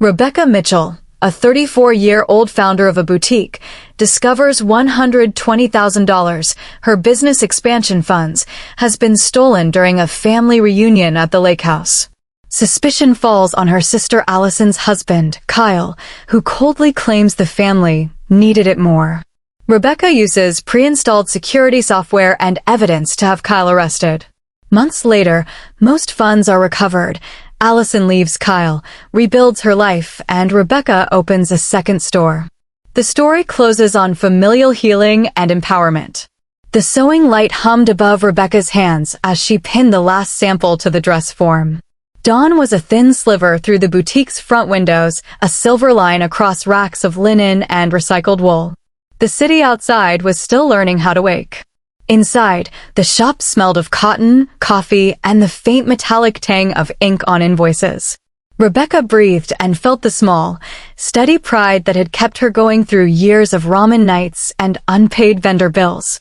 Rebecca Mitchell, a 34-year-old founder of a boutique, discovers $120,000, her business expansion funds, has been stolen during a family reunion at the Lakehouse. Suspicion falls on her sister Allison's husband, Kyle, who coldly claims the family needed it more. Rebecca uses pre-installed security software and evidence to have Kyle arrested. Months later, most funds are recovered. Allison leaves Kyle, rebuilds her life, and Rebecca opens a second store. The story closes on familial healing and empowerment. The sewing light hummed above Rebecca's hands as she pinned the last sample to the dress form. Dawn was a thin sliver through the boutique's front windows, a silver line across racks of linen and recycled wool. The city outside was still learning how to wake. Inside, the shop smelled of cotton, coffee, and the faint metallic tang of ink on invoices. Rebecca breathed and felt the small, steady pride that had kept her going through years of ramen nights and unpaid vendor bills.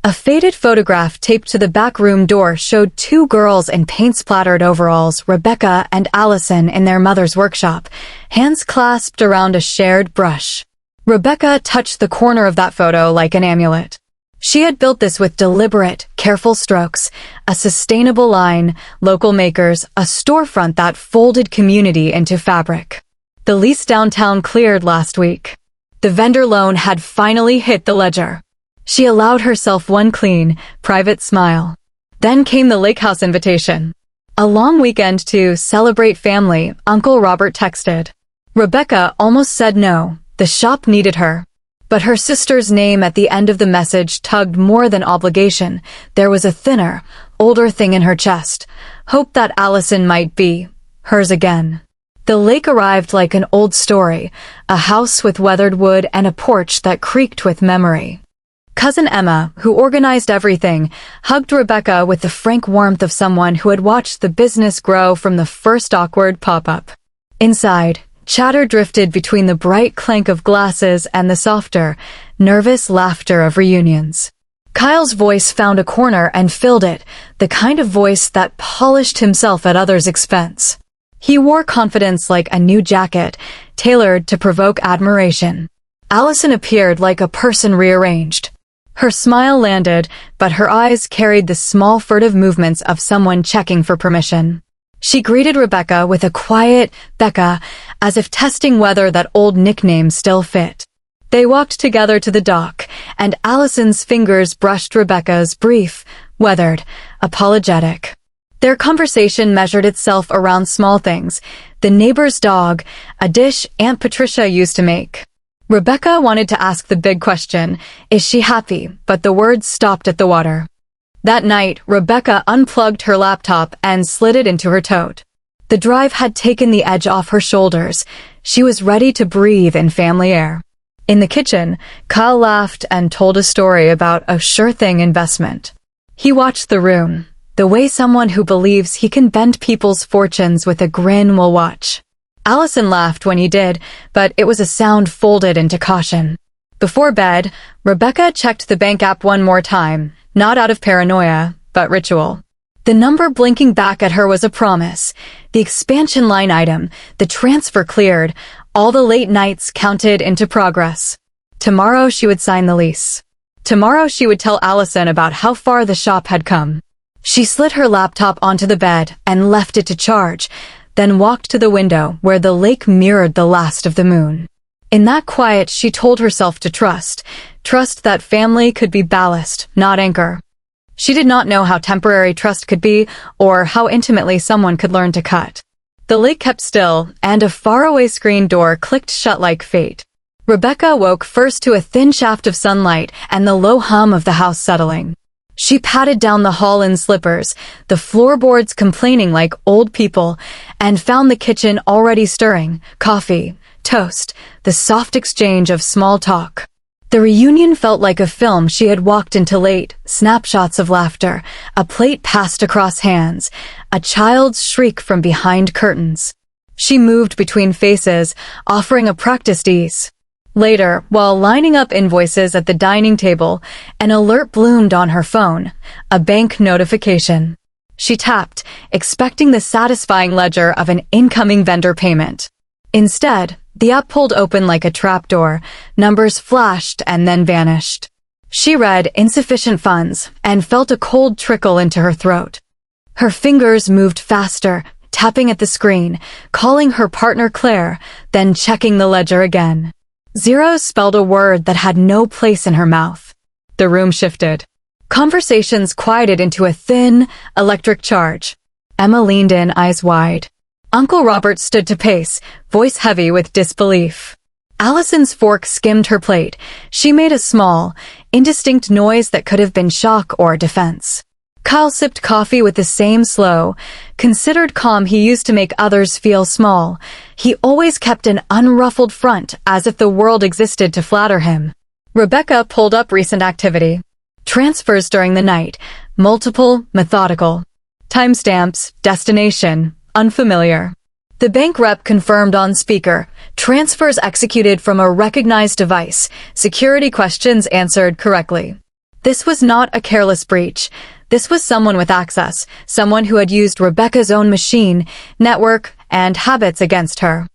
A faded photograph taped to the back room door showed two girls in paint-splattered overalls, Rebecca and Allison in their mother's workshop, hands clasped around a shared brush. Rebecca touched the corner of that photo like an amulet. She had built this with deliberate, careful strokes, a sustainable line, local makers, a storefront that folded community into fabric. The lease downtown cleared last week. The vendor loan had finally hit the ledger. She allowed herself one clean, private smile. Then came the Lakehouse invitation. A long weekend to celebrate family, Uncle Robert texted. Rebecca almost said no. The shop needed her. But her sister's name at the end of the message tugged more than obligation. There was a thinner, older thing in her chest. Hope that Allison might be hers again. The lake arrived like an old story, a house with weathered wood and a porch that creaked with memory. Cousin Emma, who organized everything, hugged Rebecca with the frank warmth of someone who had watched the business grow from the first awkward pop-up. Inside, chatter drifted between the bright clank of glasses and the softer, nervous laughter of reunions. Kyle's voice found a corner and filled it, the kind of voice that polished himself at others' expense. He wore confidence like a new jacket, tailored to provoke admiration. Allison appeared like a person rearranged. Her smile landed, but her eyes carried the small furtive movements of someone checking for permission. She greeted Rebecca with a quiet "Becca," as if testing whether that old nickname still fit. They walked together to the dock, and Allison's fingers brushed Rebecca's, brief, weathered, apologetic. Their conversation measured itself around small things, the neighbor's dog, a dish Aunt Patricia used to make. Rebecca wanted to ask the big question, is she happy, but the words stopped at the water. That night, Rebecca unplugged her laptop and slid it into her tote. The drive had taken the edge off her shoulders. She was ready to breathe in family air. In the kitchen, Kyle laughed and told a story about a sure-thing investment. He watched the room, the way someone who believes he can bend people's fortunes with a grin will watch. Allison laughed when he did, but it was a sound folded into caution. Before bed, Rebecca checked the bank app one more time, not out of paranoia, but ritual. The number blinking back at her was a promise. The expansion line item, the transfer cleared, all the late nights counted into progress. Tomorrow she would sign the lease. Tomorrow she would tell Allison about how far the shop had come. She slid her laptop onto the bed and left it to charge, then walked to the window where the lake mirrored the last of the moon. In that quiet, she told herself to trust that family could be ballast, not anchor. She did not know how temporary trust could be or how intimately someone could learn to cut. The lake kept still, and a faraway screen door clicked shut like fate. Rebecca woke first to a thin shaft of sunlight and the low hum of the house settling. She padded down the hall in slippers, the floorboards complaining like old people, and found the kitchen already stirring, coffee, toast, the soft exchange of small talk. The reunion felt like a film she had walked into late, snapshots of laughter, a plate passed across hands, a child's shriek from behind curtains. She moved between faces, offering a practiced ease. Later, while lining up invoices at the dining table, an alert bloomed on her phone, a bank notification. She tapped, expecting the satisfying ledger of an incoming vendor payment. Instead, the app pulled open like a trapdoor, numbers flashed and then vanished. She read insufficient funds and felt a cold trickle into her throat. Her fingers moved faster, tapping at the screen, calling her partner Claire, then checking the ledger again. Zeros spelled a word that had no place in her mouth. The room shifted. Conversations quieted into a thin, electric charge. Emma leaned in, eyes wide. Uncle Robert stood to pace, voice heavy with disbelief. Allison's fork skimmed her plate. She made a small, indistinct noise that could have been shock or defense. Kyle sipped coffee with the same slow, considered calm he used to make others feel small. He always kept an unruffled front, as if the world existed to flatter him. Rebecca pulled up recent activity. Transfers during the night, multiple, methodical. Timestamps, destination, unfamiliar. The bank rep confirmed on speaker, transfers executed from a recognized device, security questions answered correctly. This was not a careless breach. This was someone with access, someone who had used Rebecca's own machine, network, and habits against her.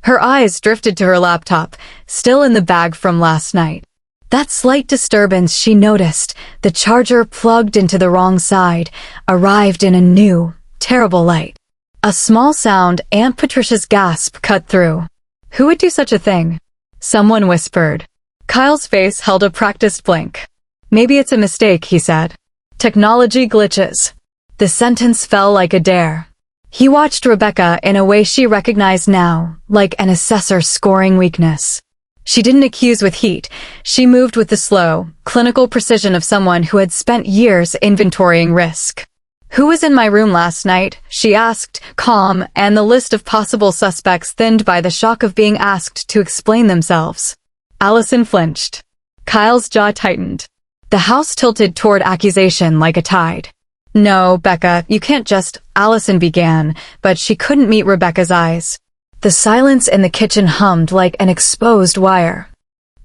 Her eyes drifted to her laptop, still in the bag from last night. That slight disturbance she noticed, the charger plugged into the wrong side, arrived in a new, terrible light. A small sound Aunt Patricia's gasp cut through. Who would do such a thing? Someone whispered. Kyle's face held a practiced blink. Maybe it's a mistake, he said. Technology glitches. The sentence fell like a dare. He watched Rebecca in a way she recognized now, like an assessor scoring weakness. She didn't accuse with heat. She moved with the slow, clinical precision of someone who had spent years inventorying risk. Who was in my room last night? She asked, calm, and the list of possible suspects thinned by the shock of being asked to explain themselves. Allison flinched. Kyle's jaw tightened. The house tilted toward accusation like a tide. No, Becca, you can't just, Allison began, but she couldn't meet Rebecca's eyes. The silence in the kitchen hummed like an exposed wire.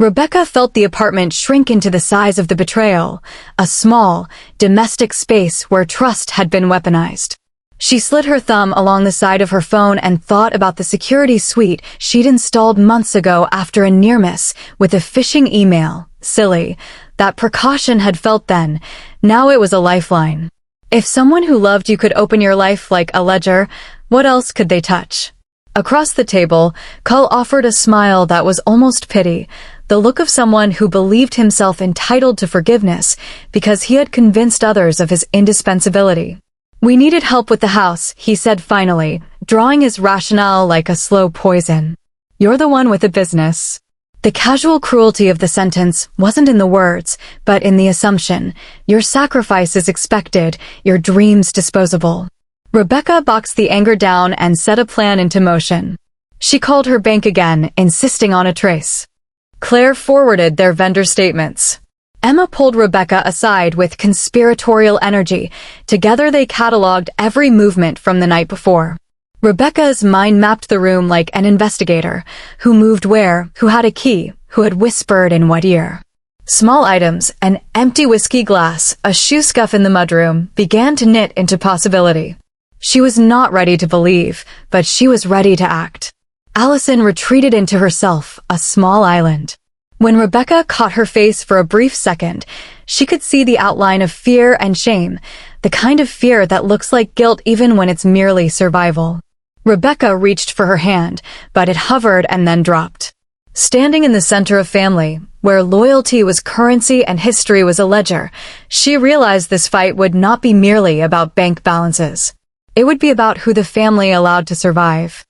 Rebecca felt the apartment shrink into the size of the betrayal, a small, domestic space where trust had been weaponized. She slid her thumb along the side of her phone and thought about the security suite she'd installed months ago after a near miss with a phishing email. Silly. That precaution had felt then. Now it was a lifeline. If someone who loved you could open your life like a ledger, what else could they touch? Across the table, Cull offered a smile that was almost pity, the look of someone who believed himself entitled to forgiveness because he had convinced others of his indispensability. We needed help with the house, he said finally, drawing his rationale like a slow poison. You're the one with the business. The casual cruelty of the sentence wasn't in the words, but in the assumption. Your sacrifice is expected, your dreams disposable. Rebecca boxed the anger down and set a plan into motion. She called her bank again, insisting on a trace. Claire forwarded their vendor statements. Emma pulled Rebecca aside with conspiratorial energy. Together they cataloged every movement from the night before. Rebecca's mind mapped the room like an investigator. Who moved where, who had a key, who had whispered in what ear. Small items, an empty whiskey glass, a shoe scuff in the mudroom, began to knit into possibility. She was not ready to believe, but she was ready to act. Allison retreated into herself, a small island. When Rebecca caught her face for a brief second, she could see the outline of fear and shame, the kind of fear that looks like guilt even when it's merely survival. Rebecca reached for her hand, but it hovered and then dropped. Standing in the center of family, where loyalty was currency and history was a ledger, she realized this fight would not be merely about bank balances. It would be about who the family allowed to survive.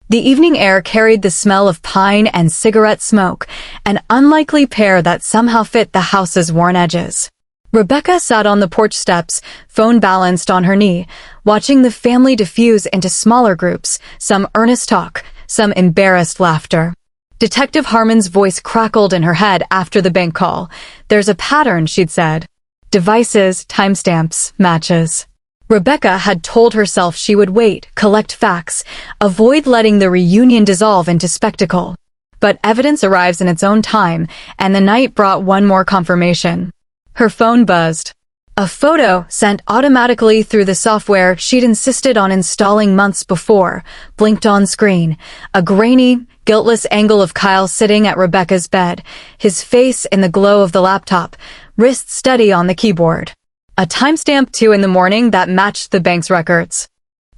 The evening air carried the smell of pine and cigarette smoke, an unlikely pair that somehow fit the house's worn edges. Rebecca sat on the porch steps, phone balanced on her knee, watching the family diffuse into smaller groups, some earnest talk, some embarrassed laughter. Detective Harmon's voice crackled in her head after the bank call. There's a pattern, she'd said. Devices, timestamps, matches. Rebecca had told herself she would wait, collect facts, avoid letting the reunion dissolve into spectacle. But evidence arrives in its own time, and the night brought one more confirmation. Her phone buzzed. A photo sent automatically through the software she'd insisted on installing months before blinked on screen. A grainy, guiltless angle of Kyle sitting at Rebecca's bed, his face in the glow of the laptop, wrists steady on the keyboard. A timestamp 2 a.m. that matched the bank's records.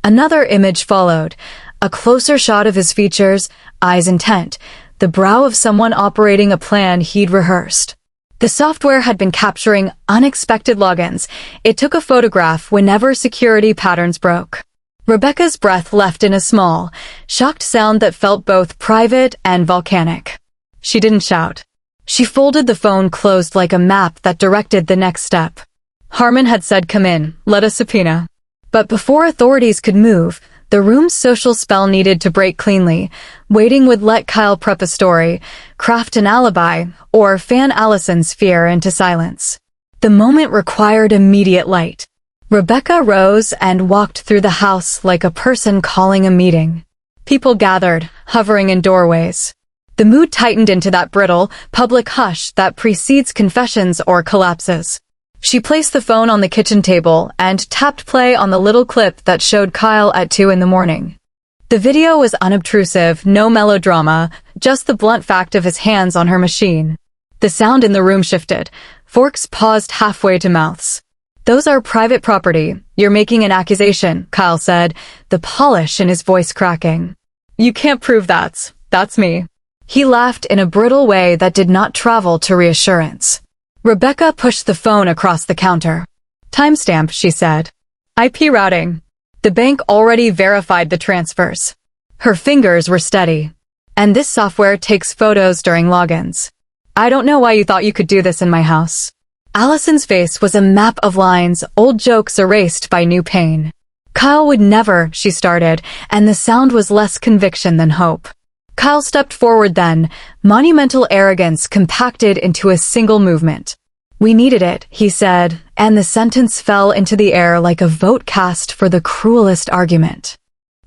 Another image followed, a closer shot of his features, eyes intent, the brow of someone operating a plan he'd rehearsed. The software had been capturing unexpected logins. It took a photograph whenever security patterns broke. Rebecca's breath left in a small, shocked sound that felt both private and volcanic. She didn't shout. She folded the phone closed like a map that directed the next step. Harmon had said, "Come in, let us subpoena." But before authorities could move, the room's social spell needed to break cleanly. Waiting would let Kyle prep a story, craft an alibi, or fan Allison's fear into silence. The moment required immediate light. Rebecca rose and walked through the house like a person calling a meeting. People gathered, hovering in doorways. The mood tightened into that brittle, public hush that precedes confessions or collapses. She placed the phone on the kitchen table and tapped play on the little clip that showed Kyle at 2 a.m. The video was unobtrusive, no melodrama, just the blunt fact of his hands on her machine. The sound in the room shifted. Forks paused halfway to mouths. "Those are private property. You're making an accusation," Kyle said, the polish in his voice cracking. "You can't prove that. That's me." He laughed in a brittle way that did not travel to reassurance. Rebecca pushed the phone across the counter. "Timestamp," she said. "IP routing." The bank already verified the transfers. Her fingers were steady. "And this software takes photos during logins. I don't know why you thought you could do this in my house." Allison's face was a map of lines, old jokes erased by new pain. "Kyle would never," she started, and the sound was less conviction than hope. Kyle stepped forward then, monumental arrogance compacted into a single movement. "We needed it," he said, and the sentence fell into the air like a vote cast for the cruelest argument.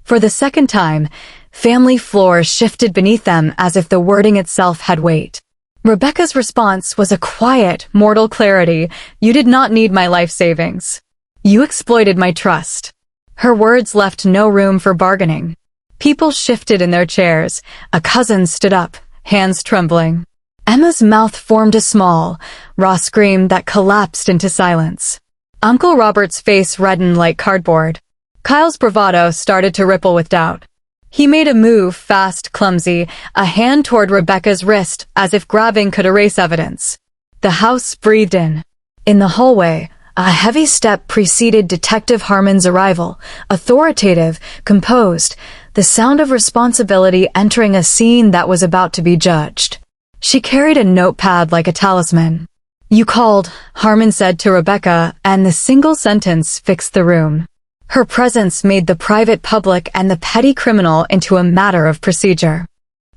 For the second time, family floor shifted beneath them as if the wording itself had weight. Rebecca's response was a quiet, mortal clarity. "You did not need my life savings. You exploited my trust." Her words left no room for bargaining. People shifted in their chairs. A cousin stood up, hands trembling. Emma's mouth formed a small, raw scream that collapsed into silence. Uncle Robert's face reddened like cardboard. Kyle's bravado started to ripple with doubt. He made a move, fast, clumsy, a hand toward Rebecca's wrist as if grabbing could erase evidence. The house breathed in. In the hallway, a heavy step preceded Detective Harmon's arrival, authoritative, composed, the sound of responsibility entering a scene that was about to be judged. She carried a notepad like a talisman. "You called," Harmon said to Rebecca, and the single sentence fixed the room. Her presence made the private public and the petty criminal into a matter of procedure.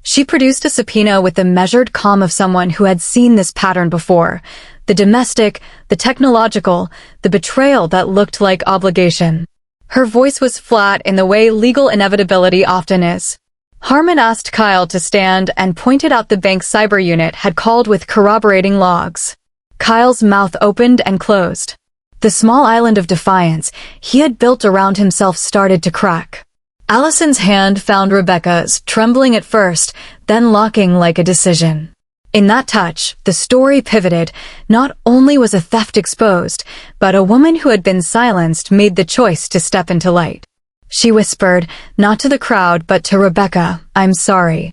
She produced a subpoena with the measured calm of someone who had seen this pattern before. The domestic, the technological, the betrayal that looked like obligation. Her voice was flat in the way legal inevitability often is. Harmon asked Kyle to stand and pointed out the bank's cyber unit had called with corroborating logs. Kyle's mouth opened and closed. The small island of defiance he had built around himself started to crack. Allison's hand found Rebecca's, trembling at first, then locking like a decision. In that touch, the story pivoted. Not only was a theft exposed, but a woman who had been silenced made the choice to step into light. She whispered, not to the crowd but to Rebecca, "I'm sorry.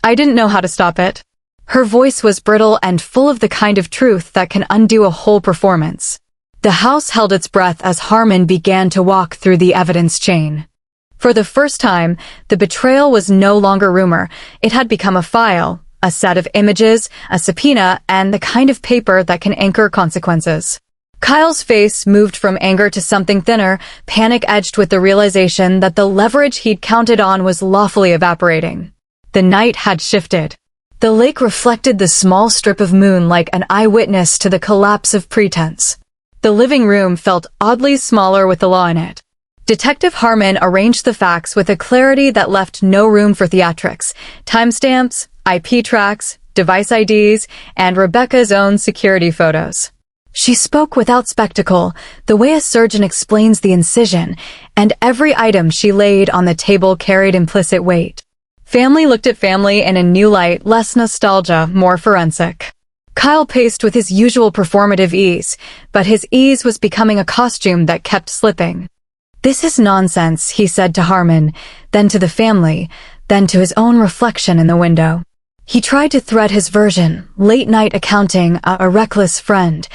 I didn't know how to stop it." Her voice was brittle and full of the kind of truth that can undo a whole performance. The house held its breath as Harmon began to walk through the evidence chain. For the first time, the betrayal was no longer rumor. It had become a file, a set of images, a subpoena, and the kind of paper that can anchor consequences. Kyle's face moved from anger to something thinner, panic edged with the realization that the leverage he'd counted on was lawfully evaporating. The night had shifted. The lake reflected the small strip of moon like an eyewitness to the collapse of pretense. The living room felt oddly smaller with the law in it. Detective Harmon arranged the facts with a clarity that left no room for theatrics. Timestamps, IP tracks, device IDs, and Rebecca's own security photos. She spoke without spectacle, the way a surgeon explains the incision, and every item she laid on the table carried implicit weight. Family looked at family in a new light, less nostalgia, more forensic. Kyle paced with his usual performative ease, but his ease was becoming a costume that kept slipping. "This is nonsense," he said to Harmon, then to the family, then to his own reflection in the window. He tried to thread his version, late-night accounting, a reckless friend,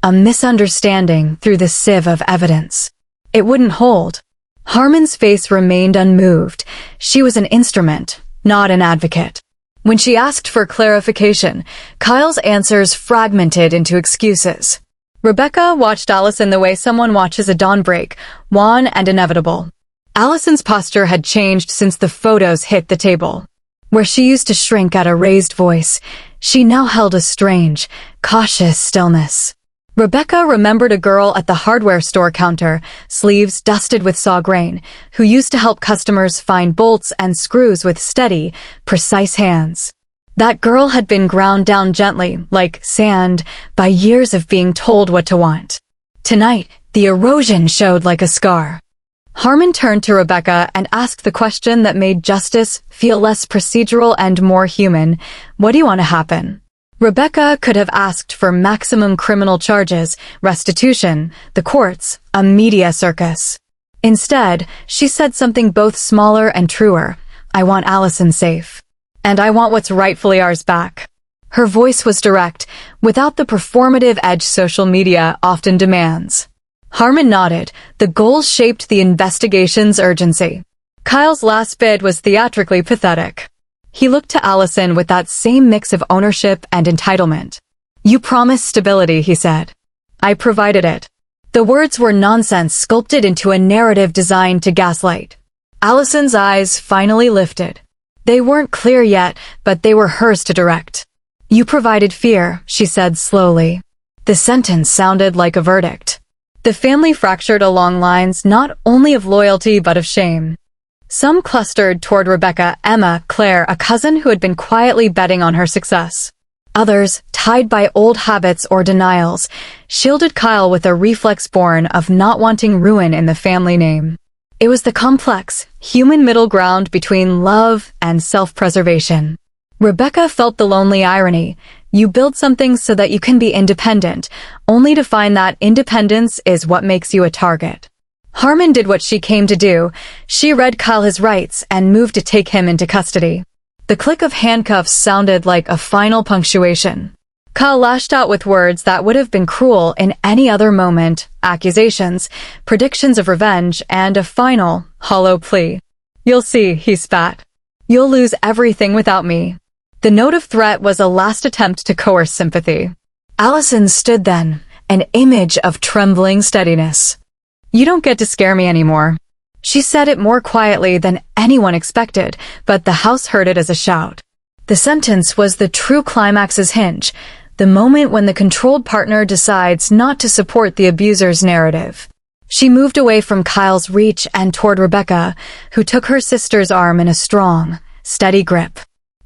a misunderstanding through the sieve of evidence. It wouldn't hold. Harmon's face remained unmoved. She was an instrument, not an advocate. When she asked for clarification, Kyle's answers fragmented into excuses. Rebecca watched Allison the way someone watches a dawn break, wan and inevitable. Allison's posture had changed since the photos hit the table. Where she used to shrink at a raised voice, she now held a strange, cautious stillness. Rebecca remembered a girl at the hardware store counter, sleeves dusted with saw grain, who used to help customers find bolts and screws with steady, precise hands. That girl had been ground down gently, like sand, by years of being told what to want. Tonight, the erosion showed like a scar. Harmon turned to Rebecca and asked the question that made justice feel less procedural and more human. "What do you want to happen?" Rebecca could have asked for maximum criminal charges, restitution, the courts, a media circus. Instead, she said something both smaller and truer. "I want Allison safe. And I want what's rightfully ours back." Her voice was direct, without the performative edge social media often demands. Harmon nodded. The goals shaped the investigation's urgency. Kyle's last bid was theatrically pathetic. He looked to Allison with that same mix of ownership and entitlement. "You promised stability," he said. "I provided it." The words were nonsense sculpted into a narrative designed to gaslight. Allison's eyes finally lifted. They weren't clear yet, but they were hers to direct. "You provided fear," she said slowly. The sentence sounded like a verdict. The family fractured along lines not only of loyalty but of shame. Some clustered toward Rebecca, Emma, Claire, a cousin who had been quietly betting on her success. Others, tied by old habits or denials, shielded Kyle with a reflex born of not wanting ruin in the family name. It was the complex, human middle ground between love and self-preservation. Rebecca felt the lonely irony. You build something so that you can be independent, only to find that independence is what makes you a target. Harmon did what she came to do. She read Kyle his rights and moved to take him into custody. The click of handcuffs sounded like a final punctuation. Kyle lashed out with words that would have been cruel in any other moment, accusations, predictions of revenge, and a final, hollow plea. "You'll see," he spat. "You'll lose everything without me." The note of threat was a last attempt to coerce sympathy. Allison stood then, an image of trembling steadiness. "You don't get to scare me anymore." She said it more quietly than anyone expected, but the house heard it as a shout. The sentence was the true climax's hinge, the moment when the controlled partner decides not to support the abuser's narrative. She moved away from Kyle's reach and toward Rebecca, who took her sister's arm in a strong, steady grip.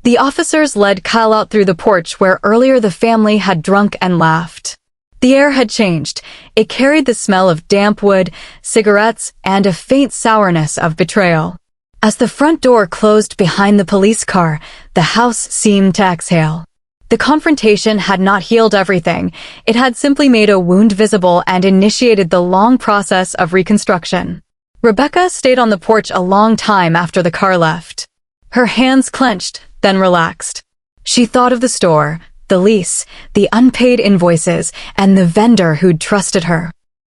The officers led Kyle out through the porch where earlier the family had drunk and laughed. The air had changed. It carried the smell of damp wood, cigarettes, and a faint sourness of betrayal. As the front door closed behind the police car, the house seemed to exhale. The confrontation had not healed everything. It had simply made a wound visible and initiated the long process of reconstruction. Rebecca stayed on the porch a long time after the car left. Her hands clenched, then relaxed. She thought of the store, the lease, the unpaid invoices, and the vendor who'd trusted her.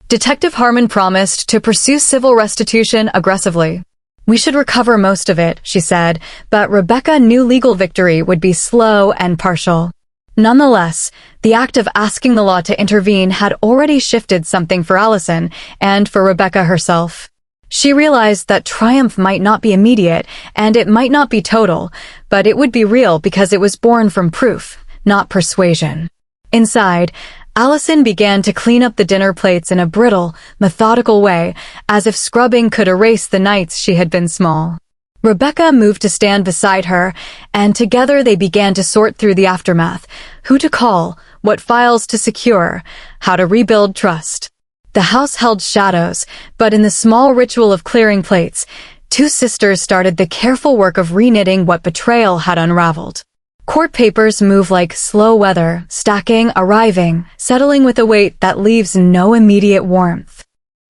Detective Harmon promised to pursue civil restitution aggressively. "We should recover most of it," she said, but Rebecca knew legal victory would be slow and partial. Nonetheless, the act of asking the law to intervene had already shifted something for Allison and for Rebecca herself. She realized that triumph might not be immediate, and it might not be total, but it would be real because it was born from proof, not persuasion. Inside, Allison began to clean up the dinner plates in a brittle, methodical way, as if scrubbing could erase the nights she had been small. Rebecca moved to stand beside her, and together they began to sort through the aftermath. Who to call, what files to secure, how to rebuild trust. The house held shadows, but in the small ritual of clearing plates, two sisters started the careful work of reknitting what Betrayal had unraveled. Court papers move like slow weather, stacking, arriving, settling with a weight that leaves no immediate warmth.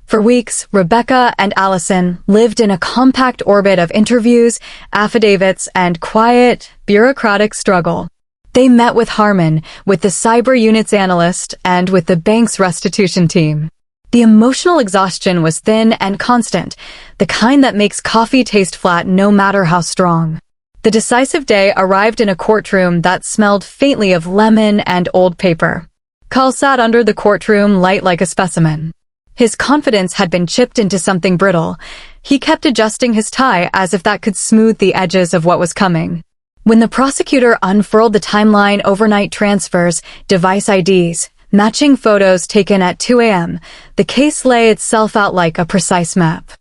For weeks, Rebecca and Allison lived in a compact orbit of interviews, affidavits, and quiet, bureaucratic struggle. They met with Harmon, with the cyber units analyst, and with the bank's restitution team. The emotional exhaustion was thin and constant, the kind that makes coffee taste flat no matter how strong. The decisive day arrived in a courtroom that smelled faintly of lemon and old paper. Kyle sat under the courtroom, light like a specimen. His confidence had been chipped into something brittle. He kept adjusting his tie as if that could smooth the edges of what was coming. When the prosecutor unfurled the timeline, overnight transfers, device IDs, matching photos taken at 2 a.m., the case lay itself out like a precise map.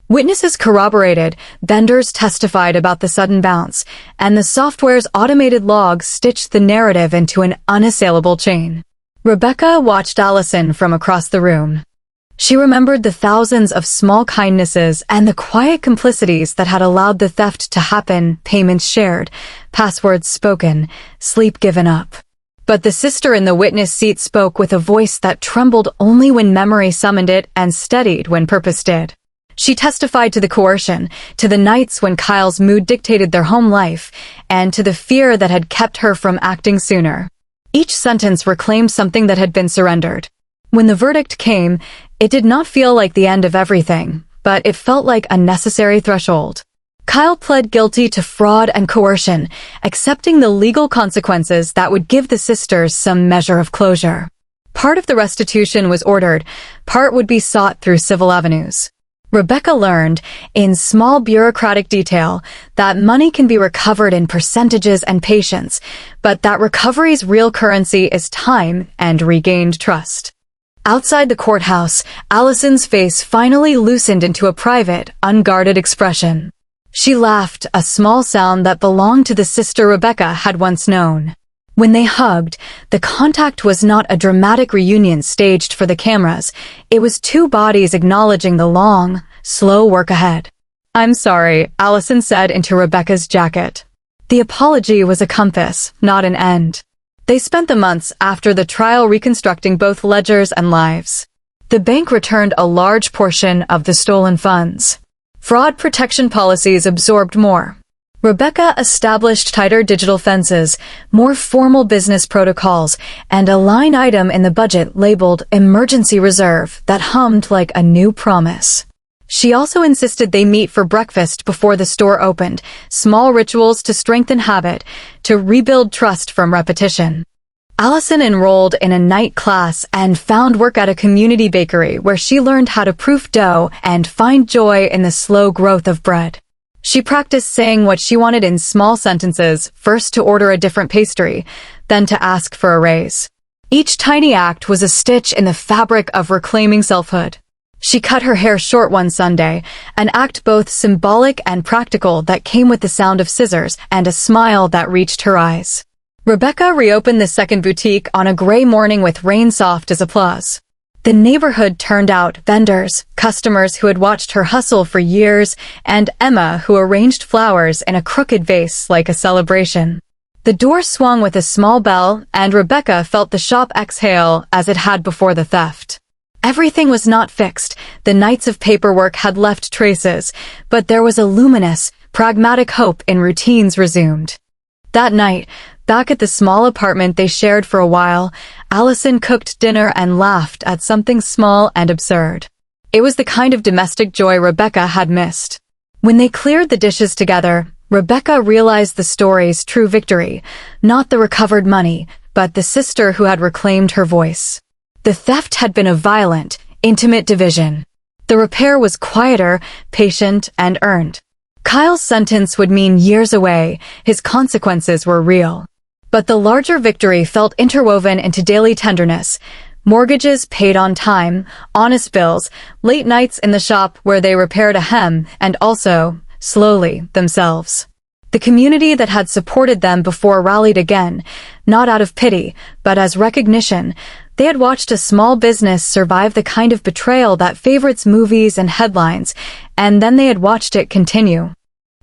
Witnesses corroborated, vendors testified about the sudden bounce, and the software's automated logs stitched the narrative into an unassailable chain. Rebecca watched Allison from across the room. She remembered the thousands of small kindnesses and the quiet complicities that had allowed the theft to happen, payments shared, passwords spoken, sleep given up. But the sister in the witness seat spoke with a voice that trembled only when memory summoned it and steadied when purpose did. She testified to the coercion, to the nights when Kyle's mood dictated their home life, and to the fear that had kept her from acting sooner. Each sentence reclaimed something that had been surrendered. When the verdict came, it did not feel like the end of everything, but it felt like a necessary threshold. Kyle pled guilty to fraud and coercion, accepting the legal consequences that would give the sisters some measure of closure. Part of the restitution was ordered, part would be sought through civil avenues. Rebecca learned, in small bureaucratic detail, that money can be recovered in percentages and patience, but that recovery's real currency is time and regained trust. Outside the courthouse, Allison's face finally loosened into a private, unguarded expression. She laughed, a small sound that belonged to the sister Rebecca had once known. When they hugged, the contact was not a dramatic reunion staged for the cameras. It was two bodies acknowledging the long, slow work ahead. "I'm sorry," Allison said into Rebecca's jacket. The apology was a compass, not an end. They spent the months after the trial reconstructing both ledgers and lives. The bank returned a large portion of the stolen funds. Fraud protection policies absorbed more. Rebecca established tighter digital fences, more formal business protocols, and a line item in the budget labeled Emergency Reserve that hummed like a new promise. She also insisted they meet for breakfast before the store opened, small rituals to strengthen habit, to rebuild trust from repetition. Allison enrolled in a night class and found work at a community bakery where she learned how to proof dough and find joy in the slow growth of bread. She practiced saying what she wanted in small sentences, first to order a different pastry, then to ask for a raise. Each tiny act was a stitch in the fabric of reclaiming selfhood. She cut her hair short one Sunday, an act both symbolic and practical that came with the sound of scissors and a smile that reached her eyes. Rebecca reopened the second boutique on a gray morning with rain soft as applause. The neighborhood turned out, vendors, customers who had watched her hustle for years, and Emma, who arranged flowers in a crooked vase like a celebration. The door swung with a small bell, and Rebecca felt the shop exhale as it had before the theft. Everything was not fixed. The nights of paperwork had left traces, but there was a luminous, pragmatic hope in routines resumed. That night, back at the small apartment they shared for a while, Allison cooked dinner and laughed at something small and absurd. It was the kind of domestic joy Rebecca had missed. When they cleared the dishes together, Rebecca realized the story's true victory, not the recovered money, but the sister who had reclaimed her voice. The theft had been a violent, intimate division. The repair was quieter, patient, and earned. Kyle's sentence would mean years away. His consequences were real. But the larger victory felt interwoven into daily tenderness. Mortgages paid on time, honest bills, late nights in the shop where they repaired a hem, and also, slowly, themselves. The community that had supported them before rallied again, not out of pity, but as recognition. They had watched a small business survive the kind of betrayal that favorites movies and headlines, and then they had watched it continue.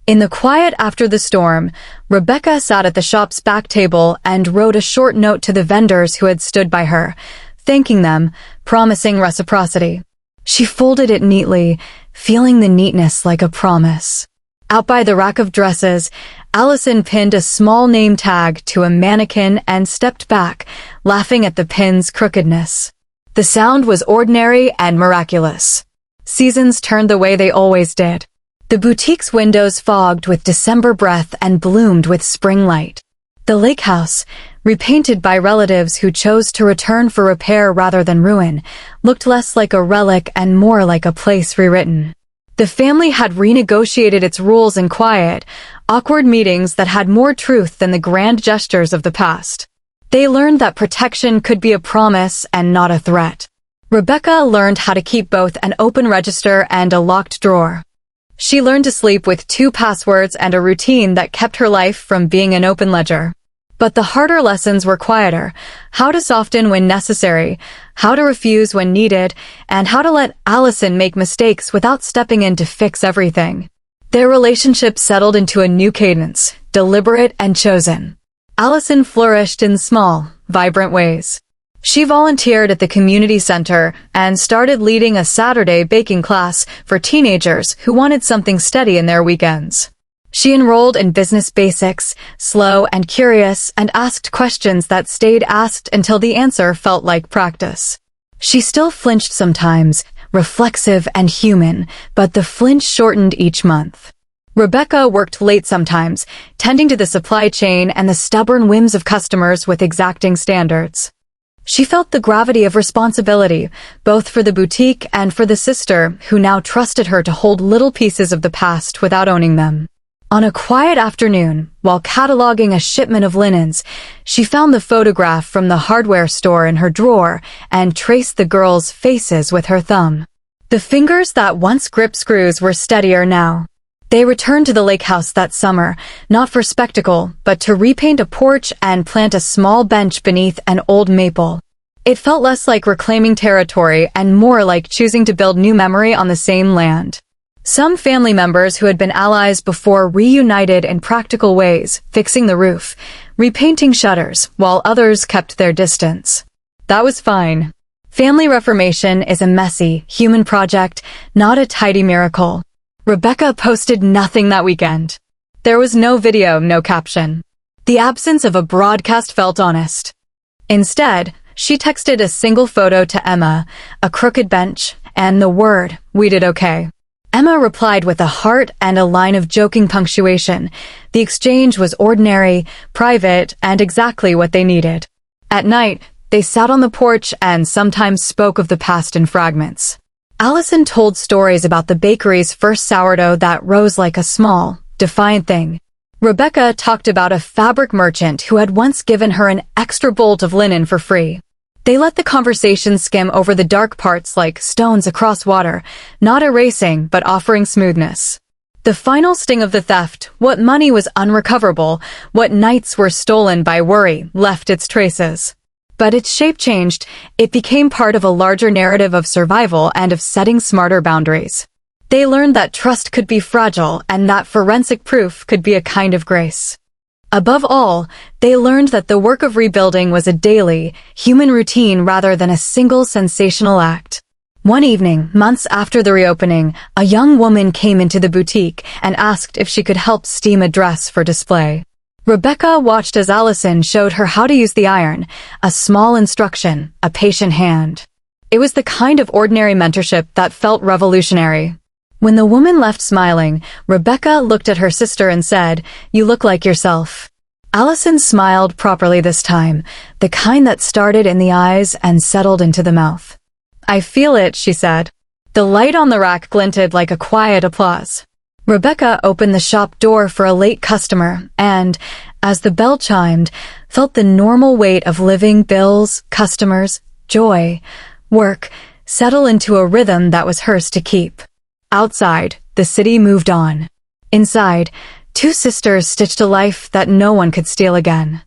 In the quiet after the storm, Rebecca sat at the shop's back table and wrote a short note to the vendors who had stood by her, thanking them, promising reciprocity. She folded it neatly, feeling the neatness like a promise. Out by the rack of dresses, Allison pinned a small name tag to a mannequin and stepped back, laughing at the pin's crookedness. The sound was ordinary and miraculous. Seasons turned the way they always did. The boutique's windows fogged with December breath and bloomed with spring light. The Lakehouse, repainted by relatives who chose to return for repair rather than ruin, looked less like a relic and more like a place rewritten. The family had renegotiated its rules in quiet, awkward meetings that had more truth than the grand gestures of the past. They learned that protection could be a promise and not a threat. Rebecca learned how to keep both an open register and a locked drawer. She learned to sleep with 2 passwords and a routine that kept her life from being an open ledger. But the harder lessons were quieter: how to soften when necessary, how to refuse when needed, and how to let Allison make mistakes without stepping in to fix everything. Their relationship settled into a new cadence, deliberate and chosen. Allison flourished in small, vibrant ways. She volunteered at the community center and started leading a Saturday baking class for teenagers who wanted something steady in their weekends. She enrolled in business basics, slow and curious, and asked questions that stayed asked until the answer felt like practice. She still flinched sometimes, reflexive and human, but the flinch shortened each month. Rebecca worked late sometimes, tending to the supply chain and the stubborn whims of customers with exacting standards. She felt the gravity of responsibility, both for the boutique and for the sister who now trusted her to hold little pieces of the past without owning them. On a quiet afternoon, while cataloging a shipment of linens, she found the photograph from the hardware store in her drawer and traced the girls' faces with her thumb. The fingers that once gripped screws were steadier now. They returned to the Lakehouse that summer, not for spectacle, but to repaint a porch and plant a small bench beneath an old maple. It felt less like reclaiming territory and more like choosing to build new memory on the same land. Some family members who had been allies before reunited in practical ways, fixing the roof, repainting shutters, while others kept their distance. That was fine. Family reformation is a messy, human project, not a tidy miracle. Rebecca posted nothing that weekend. There was no video, no caption. The absence of a broadcast felt honest. Instead, she texted a single photo to Emma, a crooked bench, and the word, "We did okay." Emma replied with a heart and a line of joking punctuation. The exchange was ordinary, private, and exactly what they needed. At night, they sat on the porch and sometimes spoke of the past in fragments. Allison told stories about the bakery's first sourdough that rose like a small, defiant thing. Rebecca talked about a fabric merchant who had once given her an extra bolt of linen for free. They let the conversation skim over the dark parts like stones across water, not erasing but offering smoothness. The final sting of the theft, what money was unrecoverable, what nights were stolen by worry, left its traces. But its shape changed. It became part of a larger narrative of survival and of setting smarter boundaries. They learned that trust could be fragile and that forensic proof could be a kind of grace. Above all, they learned that the work of rebuilding was a daily, human routine rather than a single sensational act. One evening, months after the reopening, a young woman came into the boutique and asked if she could help steam a dress for display. Rebecca watched as Allison showed her how to use the iron, a small instruction, a patient hand. It was the kind of ordinary mentorship that felt revolutionary. When the woman left smiling, Rebecca looked at her sister and said, "You look like yourself." Allison smiled properly this time, the kind that started in the eyes and settled into the mouth. "I feel it," she said. The light on the rack glinted like a quiet applause. Rebecca opened the shop door for a late customer and, as the bell chimed, felt the normal weight of living, bills, customers, joy, work, settle into a rhythm that was hers to keep. Outside, the city moved on. Inside, 2 sisters stitched a life that no one could steal again.